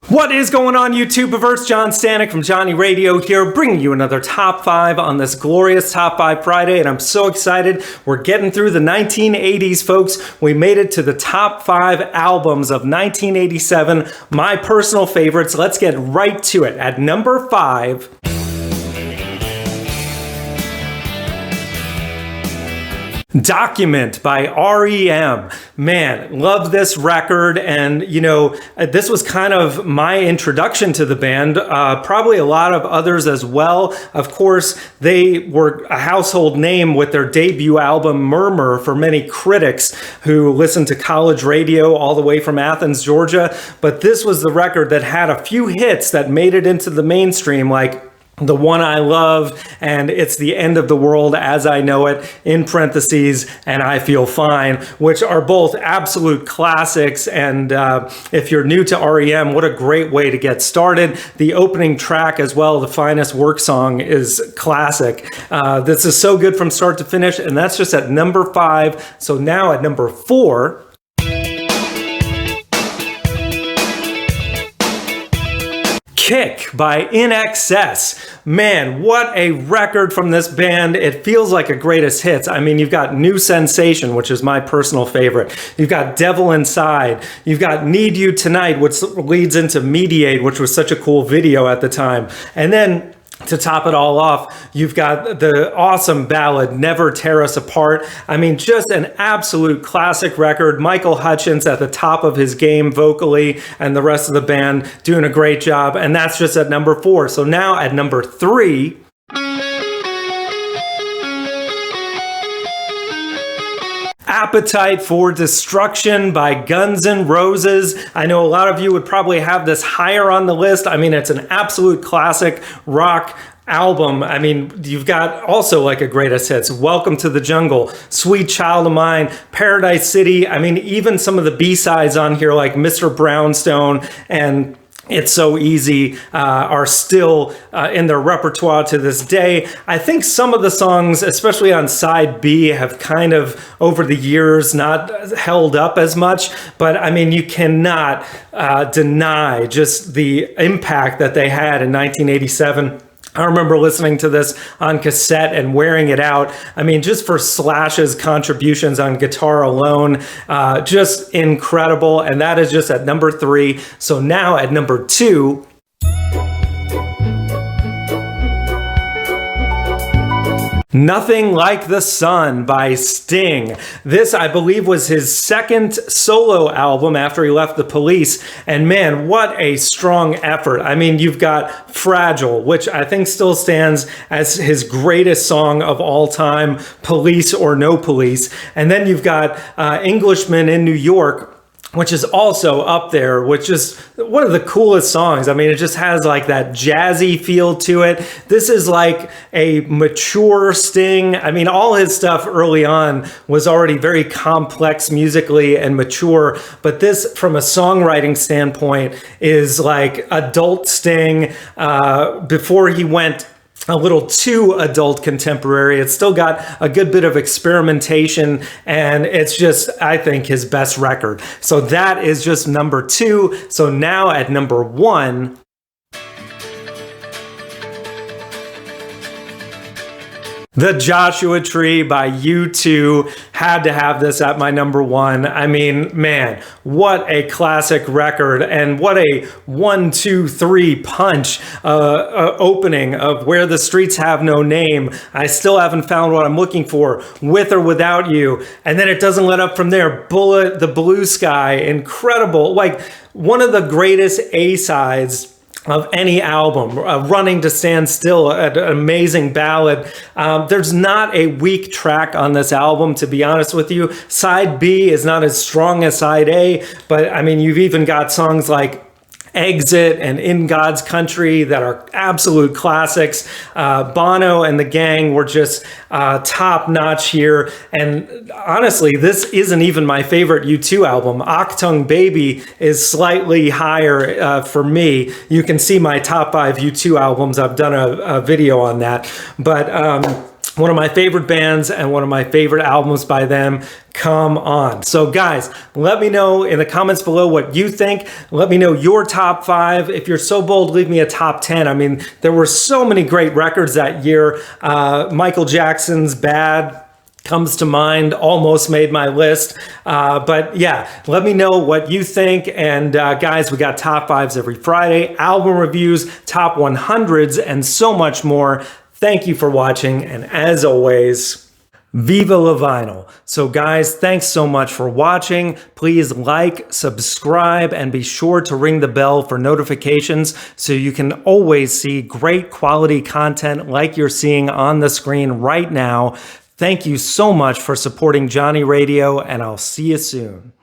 What is going on, YouTubeverse? John Stanek from Johnny Radio here, bringing you another Top 5 on this glorious Top 5 Friday, and I'm so excited. We're getting through the 1980s, folks. We made it to the Top 5 albums of 1987, my personal favorites. Let's get right to it. At number 5... Document by REM. Man, love this record, and you know, this was kind of my introduction to the band, probably a lot of others as well. Of course, they were a household name with their debut album Murmur for many critics who listened to college radio all the way from Athens, Georgia, but this was the record that had a few hits that made it into the mainstream, like The One I Love and It's the End of the World as I Know It, in parentheses, and I Feel Fine, which are both absolute classics. And if you're new to REM, what a great way to get started. The opening track as well, The Finest Work Song, is classic. This is so good from start to finish, and that's just at number 5. So now at number 4... Kick by INXS. Man, what a record from this band. It feels like a greatest hits. I mean, you've got New Sensation, which is my personal favorite. You've got Devil Inside. You've got Need You Tonight, which leads into Mediate, which was such a cool video at the time. And then to top it all off, you've got the awesome ballad, Never Tear Us Apart. I mean, just an absolute classic record. Michael Hutchence at the top of his game vocally, and the rest of the band doing a great job. And that's just at number 4. So now at number 3... Appetite for Destruction by Guns N' Roses. I know a lot of you would probably have this higher on the list. I mean, it's an absolute classic rock album. I mean, you've got also like a greatest hits, Welcome to the Jungle, Sweet Child of Mine, Paradise City. I mean, even some of the B-sides on here like Mr. Brownstone and It's So Easy are still in their repertoire to this day. I think some of the songs, especially on side B, have kind of over the years not held up as much, but I mean, you cannot deny just the impact that they had in 1987. I remember listening to this on cassette and wearing it out. I mean, just for Slash's contributions on guitar alone, just incredible. And that is just at number 3. So now at number 2... Nothing Like the Sun by Sting. This, I believe, was his second solo album after he left the Police. And man, what a strong effort. I mean, you've got Fragile, which I think still stands as his greatest song of all time, Police or No Police. And then you've got Englishman in New York, which is also up there, which is one of the coolest songs. I mean, it just has like that jazzy feel to it. This is like a mature Sting. I mean, all his stuff early on was already very complex musically and mature, but this, from a songwriting standpoint, is like adult Sting before he went a little too adult contemporary. It's still got a good bit of experimentation, and it's just, I think, his best record. So that is just number 2. So now at number 1... The Joshua Tree by U2. Had to have this at my number 1. I mean, man, what a classic record, and what a 1, 2, 3 punch opening of Where the Streets Have No Name. I still haven't found what I'm looking for, With or Without You. And then it doesn't let up from there. Bullet, The Blue Sky, incredible. Like one of the greatest A-sides of any album. Running to Stand Still, an amazing ballad. There's not a weak track on this album, to be honest with you. Side B is not as strong as side A, but I mean, you've even got songs like Exit and In God's Country that are absolute classics. Bono and the gang were just top notch here. And honestly, this isn't even my favorite U2 album. Achtung Baby is slightly higher for me. You can see my top 5 U2 albums. I've done a video on that. But one of my favorite bands and one of my favorite albums by them. Come on. So guys, let me know in the comments below what you think. Let me know your top 5. If you're so bold, leave me a top 10. I mean, there were so many great records that year. Michael Jackson's Bad comes to mind, almost made my list. But yeah, let me know what you think. And guys, we got top 5s every Friday, album reviews, top 100s, and so much more. Thank you for watching, and as always, Viva La Vinyl. So guys, thanks so much for watching. Please like, subscribe, and be sure to ring the bell for notifications so you can always see great quality content like you're seeing on the screen right now. Thank you so much for supporting Johnny Radio, and I'll see you soon.